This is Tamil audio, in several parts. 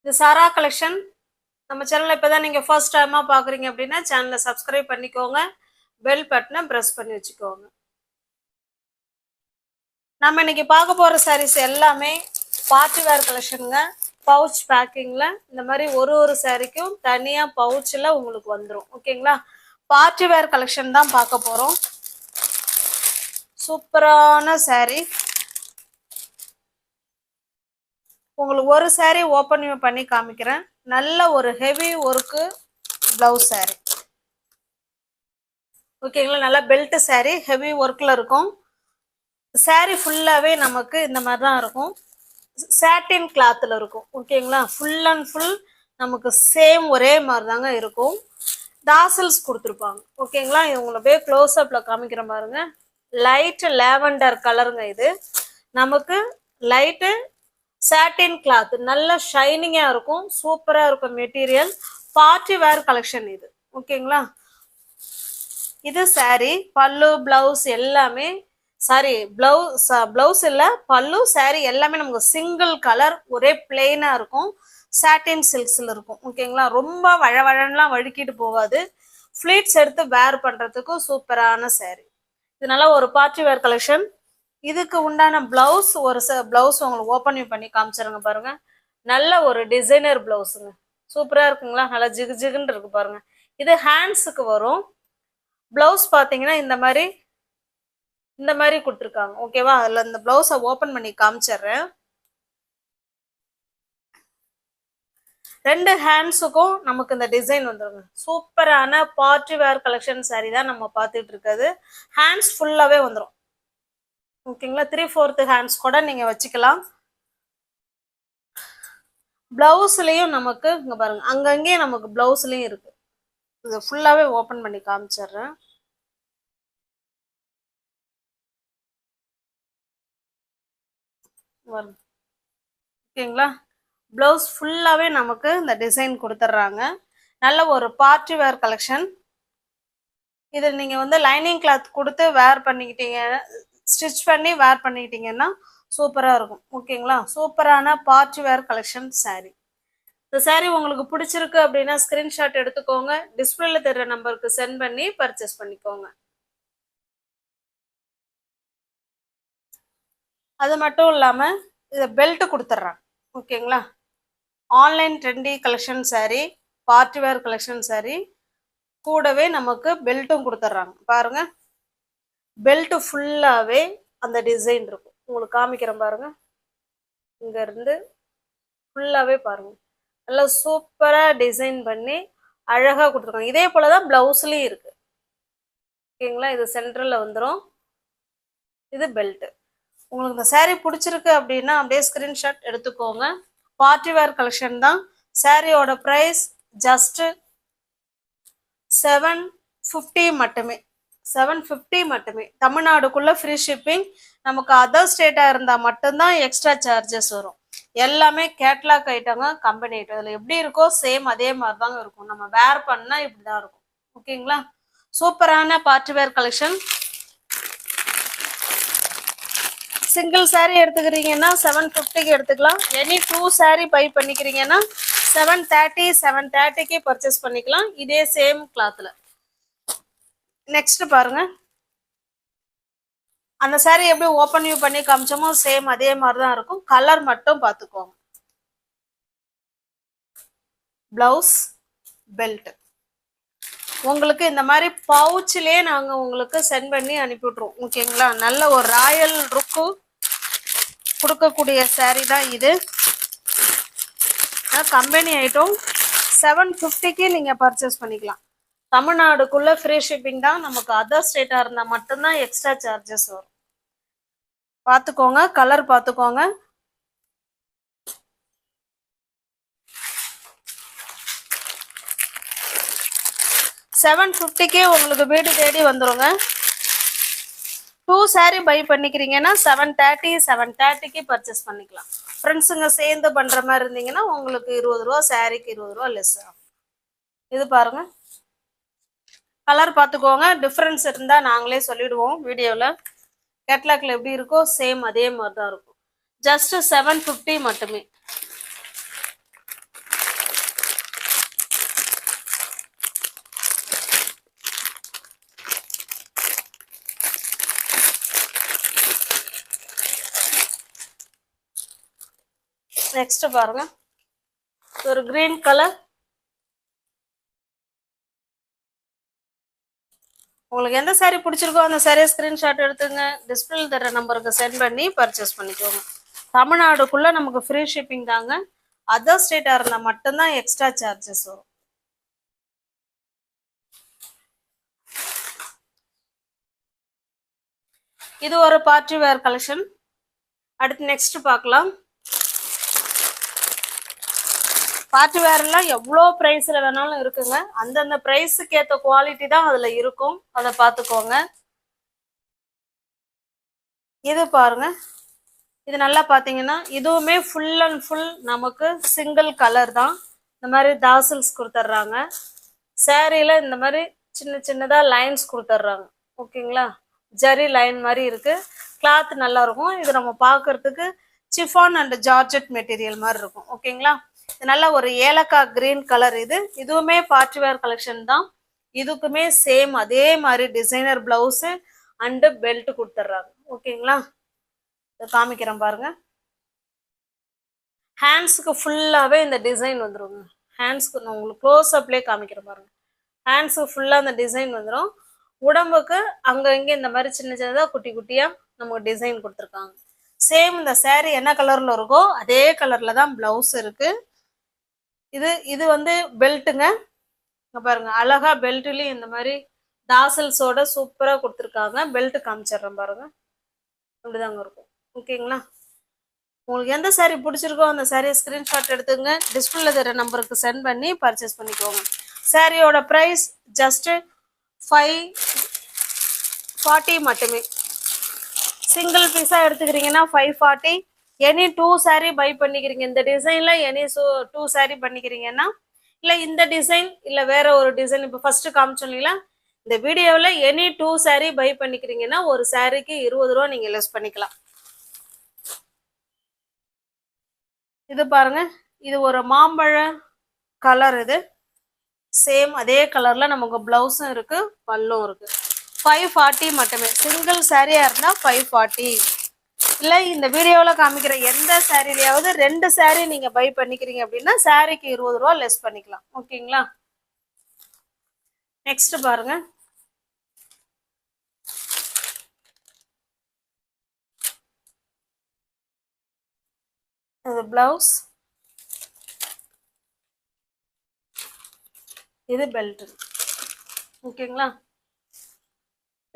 இது சாரா கலெக்ஷன். நம்ம சேனலை இப்போ தான் நீங்கள் ஃபர்ஸ்ட் டைமாக பார்க்குறீங்க அப்படின்னா சேனலை சப்ஸ்கிரைப் பண்ணிக்கோங்க, பெல் பட்டனை ப்ரெஸ் பண்ணி வச்சுக்கோங்க. நம்ம இன்னைக்கு பார்க்க போகிற சாரீஸ் எல்லாமே பார்ட்டி வேர் கலெக்ஷனுங்க. பவுச் பேக்கிங்கில் இந்த மாதிரி ஒரு சாரீக்கும் தனியாக பவுச்சில் உங்களுக்கு வந்துடும். ஓகேங்களா? பார்ட்டி வேர் கலெக்ஷன் தான் பார்க்க போகிறோம். சூப்பரான சாரீ. உங்களுக்கு ஒரு சாரீ ஓப்பன் பண்ணி காமிக்கிறேன். நல்ல ஒரு ஹெவி ஒர்க்கு பிளவுஸ் சாரீ. ஓகேங்களா? நல்லா பெல்ட் சாரீ, ஹெவி ஒர்க்கில் இருக்கும். சாரீ ஃபுல்லாகவே நமக்கு இந்த மாதிரி தான் இருக்கும். சாட்டின் கிளாத்தில் இருக்கும். ஓகேங்களா? ஃபுல் அண்ட் ஃபுல் நமக்கு சேம் ஒரே மாதிரி தாங்க இருக்கும். டாசல்ஸ் கொடுத்துருப்பாங்க. ஓகேங்களா? இது உங்களை அப்படியே க்ளோஸ் அப்பில் காமிக்கிறேன் பாருங்க. லைட்டு லேவண்டர் கலருங்க. இது நமக்கு லைட்டு சாட்டின் கிளாத், நல்ல ஷைனிங்காக இருக்கும். சூப்பராக இருக்கும் மெட்டீரியல். பார்ட்டி வேர் கலெக்ஷன் இது. ஓகேங்களா? இது சாரீ, பல்லு, பிளவுஸ் எல்லாமே சாரி பிளவுஸ் இல்லை, பல்லு, சாரீ எல்லாமே நமக்கு சிங்கிள் கலர் ஒரே பிளெயினாக இருக்கும். சாட்டின் சில்க்ஸில் இருக்கும். ஓகேங்களா? ரொம்ப வழவழன்லாம் வழுக்கிட்டு போகாது. ஃப்ளீட்ஸ் எடுத்து வேர் பண்ணுறதுக்கும் சூப்பரான சாரீ. இது நல்லா ஒரு பார்ட்டி வேர் கலெக்ஷன். இதுக்கு உண்டான பிளவுஸ் பிளவுஸ் உங்களுக்கு ஓப்பன் பண்ணி காமிச்சிருங்க பாருங்க. நல்ல ஒரு டிசைனர் பிளவுஸுங்க. சூப்பராக இருக்குங்களா? நல்லா ஜிகு ஜிகுன்னு இருக்கு பாருங்க. இது ஹேண்ட்ஸுக்கு வரும். பிளவுஸ் பார்த்தீங்கன்னா இந்த மாதிரி கொடுத்துருக்காங்க. ஓகேவா? அதில் இந்த பிளவுஸை ஓப்பன் பண்ணி காமிச்சிடுறேன். ரெண்டு ஹேண்ட்ஸுக்கும் நமக்கு இந்த டிசைன் வந்துருங்க. சூப்பரான பார்ட்டி வேர் கலெக்ஷன் சாரீ தான் நம்ம பார்த்துட்டு இருக்கிறது. ஹேண்ட்ஸ் ஃபுல்லாகவே வந்துடும். ஓகேங்களா? 3/4 ஹேண்ட்ஸ் கூட நீங்கள் வச்சுக்கலாம். பிளவுஸ்லேயும் நமக்கு இங்கே பாருங்க, அங்கங்கே நமக்கு பிளவுஸ்லேயும் இருக்கு. இதை ஃபுல்லாகவே ஓப்பன் பண்ணி காமிச்சிடுறேன். ஓகேங்களா? பிளவுஸ் ஃபுல்லாகவே நமக்கு இந்த டிசைன் கொடுத்துட்றாங்க. நல்ல ஒரு பார்ட்டி வேர் கலெக்ஷன். இதில் நீங்கள் வந்து லைனிங் கிளாத் கொடுத்து வேர் பண்ணிக்கிட்டீங்க, ஸ்டிச் பண்ணி வேர் பண்ணிக்கிட்டீங்கன்னா சூப்பராக இருக்கும். ஓகேங்களா? சூப்பரான பார்ட்டி வேர் கலெக்ஷன் சாரீ. இந்த சாரீ உங்களுக்கு பிடிச்சிருக்கு அப்படின்னா ஸ்க்ரீன்ஷாட் எடுத்துக்கோங்க. டிஸ்பிளேல தெரிகிற நம்பருக்கு சென்ட் பண்ணி பர்ச்சேஸ் பண்ணிக்கோங்க. அது மட்டும் இல்லாமல் இதை பெல்ட் கொடுத்துட்றாங்க. ஓகேங்களா? Online trendy collection sari, party wear collection sari, கூடவே நமக்கு பெல்ட்டும் கொடுத்துட்றாங்க. பாருங்க, பெல்ட் ஃபுல்லாகவே அந்த டிசைன் இருக்கும். உங்களுக்கு காமிக்கிறேன் பாருங்க. இங்கேருந்து ஃபுல்லாகவே பாருங்க, நல்லா சூப்பராக டிசைன் பண்ணி அழகாக கொடுத்துருக்காங்க. இதே போல தான் ப்ளவுஸ்லேயும் இருக்கு. ஓகேங்களா? இது சென்டரில் வந்துடும். இது பெல்ட்டு. உங்களுக்கு இந்த சாரீ பிடிச்சிருக்கு அப்படின்னா அப்படியே ஸ்க்ரீன்ஷாட் எடுத்துக்கோங்க. பார்ட்டி வேர் கலெக்ஷன் தான். சாரியோட ப்ரைஸ் ஜஸ்ட் 750 மட்டுமே. 750 மட்டுமே. தமிழ்நாடுக்குள்ள ஃப்ரீ ஷிப்பிங். நமக்கு அதர் ஸ்டேட்டாக இருந்தால் மட்டும்தான் எக்ஸ்ட்ரா சார்ஜஸ் வரும். எல்லாமே கேட்லாக் ஐட்டங்க, கம்பெனி ஐட்டம். அதில் எப்படி இருக்கோ சேம் அதே மாதிரி தாங்க இருக்கும். நம்ம வேர் பண்ணால் இப்படி தான் இருக்கும். ஓகேங்களா? சூப்பரான party wear collection. Single sari எடுத்துக்கிறீங்கன்னா 750க்கு எடுத்துக்கலாம். எனி 2 சாரீ பை பண்ணிக்கிறீங்கன்னா 730க்கு பர்ச்சேஸ் பண்ணிக்கலாம். இதே சேம் கிளாத்தில். நெக்ஸ்ட் பாருங்க, அந்த சாரீ எப்படி ஓப்பன் பண்ணி காமிச்சோமோ சேம் அதே மாதிரி தான் இருக்கும். கலர் மட்டும் பார்த்துக்கோங்க. பிளவுஸ், பெல்ட் உங்களுக்கு இந்த மாதிரி பவுச்சிலே நாங்கள் உங்களுக்கு சென்ட் பண்ணி அனுப்பி விட்ருவோம். ஓகேங்களா? நல்ல ஒரு ராயல் லுக்கு கொடுக்கக்கூடிய சாரீ தான் இது. Company item. 750க்கு நீங்கள் பர்ச்சேஸ் பண்ணிக்கலாம். தமிழ்நாடுக்குள்ள ஃப்ரீ ஷிப்பிங் தான். நமக்கு அதர் ஸ்டேட்டாக இருந்தால் மட்டும்தான் எக்ஸ்ட்ரா சார்ஜஸ் வரும். பார்த்துக்கோங்க, கலர் பார்த்துக்கோங்க. $750க்கே உங்களுக்கு வீடு தேடி வந்துருங்க. 2 சாரீ பை பண்ணிக்கிறீங்கன்னா 730க்கு பர்ச்சேஸ் பண்ணிக்கலாம். ஃப்ரெண்ட்ஸுங்க சேர்ந்து பண்ணுற மாதிரி இருந்தீங்கன்னா உங்களுக்கு 20 ரூபா, சாரீக்கு 20 ரூபா லெஸ் ஆகும். இது பாருங்க, கலர் பார்த்துக்கோங்க. டிஃப்ரென்ஸ் இருந்தால் நாங்களே சொல்லிடுவோம் வீடியோவில். கேட்லாக்ல எப்படி இருக்கோ சேம் அதே மாதிரி தான் இருக்கும். ஜஸ்ட் 750 மட்டுமே. நெக்ஸ்ட் பாருங்க, ஒரு கிரீன் கலர். உங்களுக்கு எந்த saree பிடிச்சிருக்கோ அந்த saree ஸ்கிரீன்ஷாட் எடுத்துங்க, டிஸ்பிளேல தர நம்பருக்கு சென்ட் பண்ணி பர்ச்சேஸ் பண்ணிக்கோங்க. தமிழ்நாடுக்குள்ள நமக்கு ஃப்ரீ ஷிப்பிங் தாங்க. அதர் ஸ்டேட்டா இருந்தா மட்டும்தான் எக்ஸ்ட்ரா சார்ஜஸ் வரும். இது ஒரு பார்ட்டி வேர் கலெக்ஷன். அடுத்து நெக்ஸ்ட் பார்க்கலாம். பார்ட்டி வேர்லாம் எவ்வளோ ப்ரைஸில் வேணாலும் இருக்குங்க. அந்தந்த ப்ரைஸுக்கு ஏற்ற குவாலிட்டி தான் அதில் இருக்கும், அதை பார்த்துக்கோங்க. இது பாருங்க, இது நல்லா பார்த்தீங்கன்னா இதுவுமே ஃபுல் அண்ட் ஃபுல் நமக்கு சிங்கிள் கலர் தான். இந்த மாதிரி தாசல்ஸ் கொடுத்துட்றாங்க. சேரீல இந்த மாதிரி சின்ன சின்னதாக லைன்ஸ் கொடுத்துட்றாங்க. ஓகேங்களா, ஜரி லைன் மாதிரி இருக்கு. கிளாத் நல்லா இருக்கும். இது நம்ம பார்க்கறதுக்கு சிஃபான் அண்ட் ஜார்ஜெட் மெட்டீரியல் மாதிரி இருக்கும். ஓகேங்களா, இது நல்ல ஒரு ஏலக்காய் கிரீன் கலர். இதுவுமே பார்ட்டி வேர் கலெக்ஷன் தான். இதுக்குமே சேம் அதே மாதிரி டிசைனர் பிளவுஸ் அண்டு பெல்ட் கொடுத்துட்றாங்க. ஓகேங்களா, இதை காமிக்கிறேன் பாருங்க. ஹேண்ட்ஸுக்கு ஃபுல்லாகவே இந்த டிசைன் வந்துடுங்க. ஹேண்ட்ஸ்க்கு நான் உங்களுக்கு க்ளோஸ் அப்லேயே காமிக்கிறேன் பாருங்க. ஹேண்ட்ஸுக்கு ஃபுல்லாக அந்த டிசைன் வந்துடும். உடம்புக்கு அங்கே இங்கே இந்த மாதிரி சின்ன சின்னதாக குட்டி குட்டியாக நமக்கு டிசைன் கொடுத்துருக்காங்க. சேம் இந்த saree என்ன கலரில் இருக்கோ அதே கலரில் தான் ப்ளவுஸ் இருக்கு. இது வந்து பெல்ட்டுங்க. இங்கே பாருங்க, அழகா பெல்ட்லேயும் இந்த மாதிரி தாசல்ஸோட சூப்பராக கொடுத்துருக்காங்க. பெல்ட் காமிச்சிடுறேன் பாருங்க, இப்படிதாங்க இருக்கும். ஓகேங்களா, உங்களுக்கு எந்த saree பிடிச்சிருக்கோ அந்த சாரியை ஸ்கிரீன்ஷாட் எடுத்துங்க, டிஸ்பிளேல தர நம்பருக்கு சென்ட் பண்ணி பர்ச்சேஸ் பண்ணிக்கோங்க. சாரியோட ப்ரைஸ் ஜஸ்ட் 540 மட்டுமே. சிங்கிள் பீஸாக எடுத்துக்கிறீங்கன்னா 540. எனி 2 saree பை பண்ணிக்கிறீங்க இந்த டிசைனில், எனி 2 saree பண்ணிக்கிறீங்கன்னா, இல்லை இந்த டிசைன் இல்லை வேற ஒரு டிசைன் இப்போ ஃபர்ஸ்ட் காமிச்சோன்னீங்களா இந்த வீடியோவில், எனி 2 saree பை பண்ணிக்கிறீங்கன்னா ஒரு சாரீக்கு 20 ரூபா நீங்கள் லெஸ் பண்ணிக்கலாம். இது பாருங்க, இது ஒரு மாம்பழ கலர். இது சேம் அதே கலர்ல நமக்கு பிளவுஸும் இருக்கு, பல்லும் இருக்கு. 540 மட்டுமே. சிங்கிள் சாரியா இருந்தா 540. இல்லை இந்த வீடியோவில் காமிக்கிற எந்த சாரிலையாவது 2 saree நீங்க பை பண்ணிக்கிறீங்க அப்படின்னா சாரிக்கு 20 ரூபா லெஸ் பண்ணிக்கலாம். ஓகேங்களா, நெக்ஸ்ட் பாருங்க. இது பிளவுஸ், இது பெல்ட். ஓகேங்களா,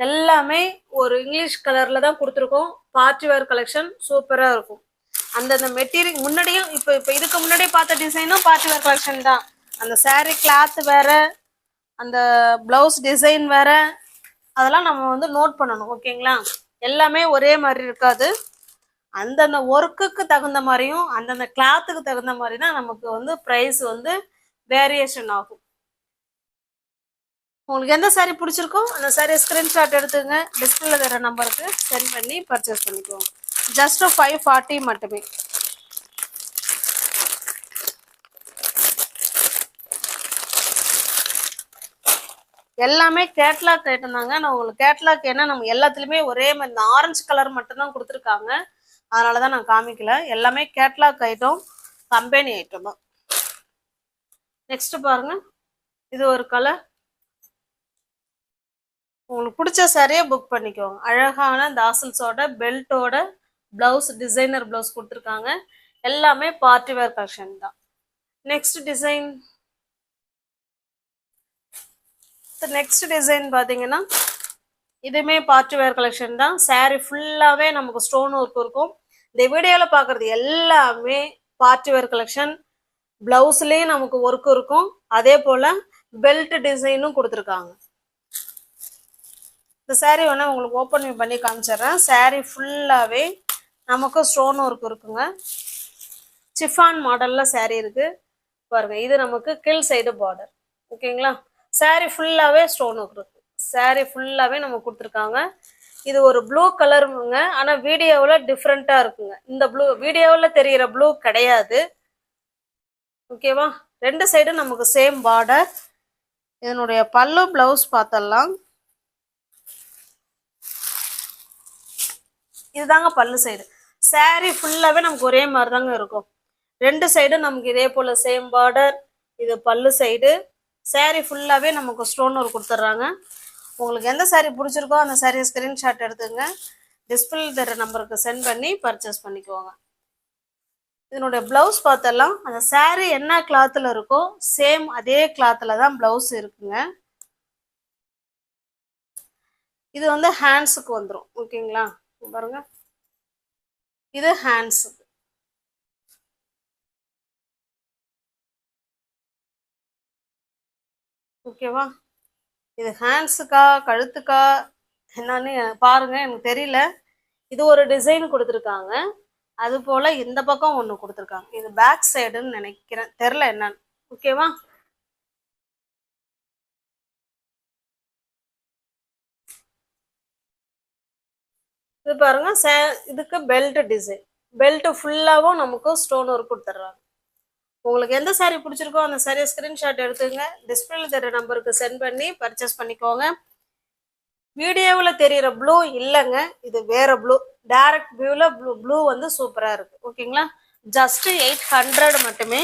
எல்லாமே ஒரு இங்கிலீஷ் கலர்ல தான் கொடுத்துருக்கோம். பார்ட்டி வேர் கலெக்ஷன் சூப்பரா இருக்கும். அந்தந்த மெட்டீரியல் முன்னாடியும் இப்போ இதுக்கு முன்னாடியே பார்த்த டிசைனும் பார்ட்டி வேர் கலெக்ஷன் தான். அந்த saree கிளாத் வேற, அந்த பிளவுஸ் டிசைன் வேற, அதெல்லாம் நம்ம வந்து நோட் பண்ணணும். ஓகேங்களா, எல்லாமே ஒரே மாதிரி இருக்காது. அந்தந்த ஒர்க்குக்கு தகுந்த மாதிரியும் அந்தந்த கிளாத்துக்கு தகுந்த மாதிரி தான் நமக்கு வந்து ப்ரைஸ் வந்து வேரியேஷன் ஆகும். உங்களுக்கு எந்த saree பிடிச்சிருக்கோ அந்த saree ஸ்கிரீன்ஷாட் எடுத்துங்க, டிஸ்பிளேல தர நம்பருக்கு சென்ட் பண்ணி பர்ச்சேஸ் பண்ணிக்குவோம். ஜஸ்ட் 540 மட்டுமே. எல்லாமே கேட்லாக் ஐட்டம் தாங்க. நான் உங்களுக்கு கேட்லாக் ஏன்னா நம்ம எல்லாத்துலேயுமே ஒரே மாதிரி இந்த ஆரஞ்சு கலர் மட்டும்தான் கொடுத்துருக்காங்க, அதனால தான் நான் காமிக்கல. எல்லாமே கேட்லாக் ஐட்டம், கம்பெனி ஐட்டம் தான். நெக்ஸ்ட் பாருங்க, இது ஒரு கலர். உங்களுக்கு பிடிச்ச சாரியை புக் பண்ணிக்கோங்க. அழகான தாசல்ஸோட பெல்ட்டோட பிளவுஸ், டிசைனர் பிளவுஸ் கொடுத்துருக்காங்க. எல்லாமே பார்ட்டி வேர் கலெக்ஷன் தான். நெக்ஸ்ட் டிசைன் பார்த்தீங்கன்னா இதுவுமே பார்ட்டி வேர் கலெக்ஷன் தான். saree ஃபுல்லாகவே நமக்கு ஸ்டோன் ஒர்க் இருக்கும். இந்த வீடியோவில் பார்க்குறது எல்லாமே பார்ட்டி வேர் கலெக்ஷன். பிளவுஸ்லேயும் நமக்கு ஒர்க் இருக்கும், அதே போல் பெல்ட் டிசைனும் கொடுத்துருக்காங்க. இந்த saree வேணா உங்களுக்கு ஓப்பன் பண்ணி காமிச்சிடுறேன். saree ஃபுல்லாகவே நமக்கு ஸ்டோன் ஒர்க் இருக்குங்க. சிஃபான் மாடலில் saree இருக்கு பாருங்க. இது நமக்கு கீழ் சைடு பார்டர். ஓகேங்களா, saree ஃபுல்லாகவே ஸ்டோன் ஒர்க் இருக்கு. saree ஃபுல்லாகவே நமக்கு கொடுத்துருக்காங்க. இது ஒரு ப்ளூ கலருங்க, ஆனால் வீடியோவில் டிஃப்ரெண்ட்டாக இருக்குங்க. இந்த ப்ளூ வீடியோவில் தெரிகிற ப்ளூ கிடையாது. ஓகேவா, 2 சைடும் நமக்கு சேம் பார்டர். இதனுடைய பல்லு பிளவுஸ் பார்த்தலாம். இதுதாங்க பல்லு சைடு. saree ஃபுல்லாகவே நமக்கு ஒரே மாதிரி தாங்க இருக்கும். ரெண்டு சைடும் நமக்கு இதே போல் சேம் பார்டர். இது பல்லு சைடு. saree ஃபுல்லாகவே நமக்கு ஸ்டோன் ஒர்க் கொடுத்துட்றாங்க. உங்களுக்கு எந்த saree பிடிச்சிருக்கோ அந்த saree ஸ்க்ரீன்ஷாட் எடுத்துங்க. டிஸ்பிளே தர நம்பருக்கு சென்ட் பண்ணி பர்ச்சேஸ் பண்ணிக்குவாங்க. இதனுடைய ப்ளவுஸ் பார்த்தலாம். அந்த saree என்ன கிளாத்தில் இருக்கோ சேம் அதே கிளாத்தில் தான் ப்ளவுஸ் இருக்குங்க. இது வந்து ஹேண்ட்ஸுக்கு வந்துடும். ஓகேங்களா, பாருங்க, இது ஹேண்ட்ஸுக்கு. ஓகேவா, இது ஹேண்ட்ஸுக்கா கழுத்துக்கா என்னன்னு பாருங்க, எனக்கு தெரியல. இது ஒரு டிசைன் கொடுத்துருக்காங்க. அது போல இந்த பக்கம் ஒன்று கொடுத்துருக்காங்க. இது பேக் சைடுன்னு நினைக்கிறேன், தெரில என்னன்னு. ஓகேவா, இது பாருங்க. இதுக்கு பெல்ட் டிசைன். பெல்ட் ஃபுல்லாகவும் நமக்கு ஸ்டோன் ஒர்க் கொடுத்துட்றாங்க. உங்களுக்கு எந்த saree பிடிச்சிருக்கோ அந்த saree ஸ்க்ரீன்ஷாட் எடுத்துங்க. டிஸ்பிளேல தெரிய நம்பருக்கு சென்ட் பண்ணி பர்ச்சேஸ் பண்ணிக்கோங்க. வீடியோவில் தெரிகிற ப்ளூ இல்லைங்க, இது வேற ப்ளூ. டைரக்ட் வியூவில் ப்ளூ வந்து சூப்பராக இருக்குது. ஓகேங்களா, ஜஸ்ட் 800 மட்டுமே.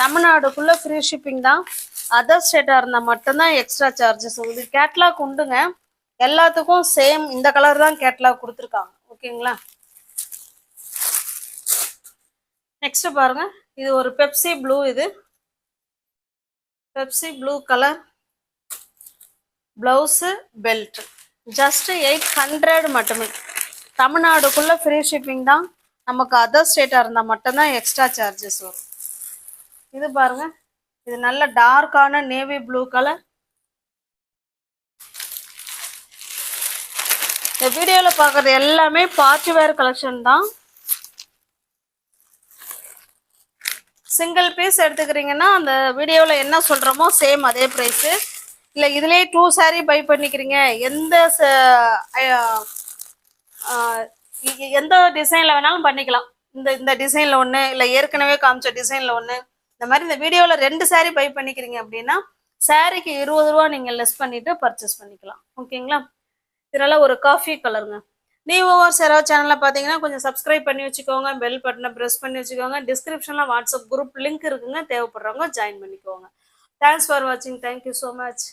தமிழ்நாடுக்குள்ளே ஃப்ரீ ஷிப்பிங் தான். அதர் ஸ்டேட்டாக இருந்தால் மட்டும்தான் எக்ஸ்ட்ரா சார்ஜஸ். இது கேட்லாக் உண்டுங்க, எல்லாத்துக்கும் சேம் இந்த கலர் தான் கேட்லாக் கொடுத்துருக்காங்க. ஓகேங்களா, நெக்ஸ்ட் பாருங்க. இது ஒரு பெப்சி ப்ளூ. இது Pepsi blue colour. Blouse belt just 800 மட்டுமே. தமிழ்நாடுக்குள்ளே ஃப்ரீ ஷிப்பிங் தான். நமக்கு அதர் ஸ்டேட்டாக இருந்தால் மட்டும்தான் எக்ஸ்ட்ரா சார்ஜஸ் வரும். இது பாருங்க, இது நல்ல டார்க்கான நேவி ப்ளூ கலர். இந்த வீடியோவில் பார்க்குறது எல்லாமே பார்ட்டி வேர் கலெக்ஷன் தான். சிங்கிள் பீஸ் எடுத்துக்கிறீங்கன்னா அந்த வீடியோவில் என்ன சொல்கிறோமோ சேம் அதே ப்ரைஸு. இல்லை இதுலேயே 2 saree பை பண்ணிக்கிறீங்க, எந்த டிசைனில் வேணாலும் பண்ணிக்கலாம். இந்த டிசைனில் ஒன்று, இல்லை ஏற்கனவே காமிச்ச டிசைனில் ஒன்று, இந்த மாதிரி இந்த வீடியோவில் 2 saree பை பண்ணிக்கிறீங்க அப்படின்னா சாரிக்கு 20 ரூபா நீங்கள் லெஸ் பண்ணிவிட்டு பர்ச்சேஸ் பண்ணிக்கலாம். ஓகேங்களா, இதனால் ஒரு காஃபி கலருங்க. நியூவர் யாராவது சேனலில் பார்த்தீங்கன்னா கொஞ்சம் சப்ஸ்கிரைப் பண்ணி வச்சுக்கோங்க. பெல் பட்டனை ப்ரெஸ் பண்ணி வச்சுக்கோங்க. டிஸ்கிரிப்ஷனில் வாட்ஸ்அப் குரூப் லிங்க் இருக்குங்க, தேவைப்படுறவங்க ஜாயின் பண்ணிக்கோங்க. தேங்க்ஸ் ஃபார் வாட்சிங். Thank you so much.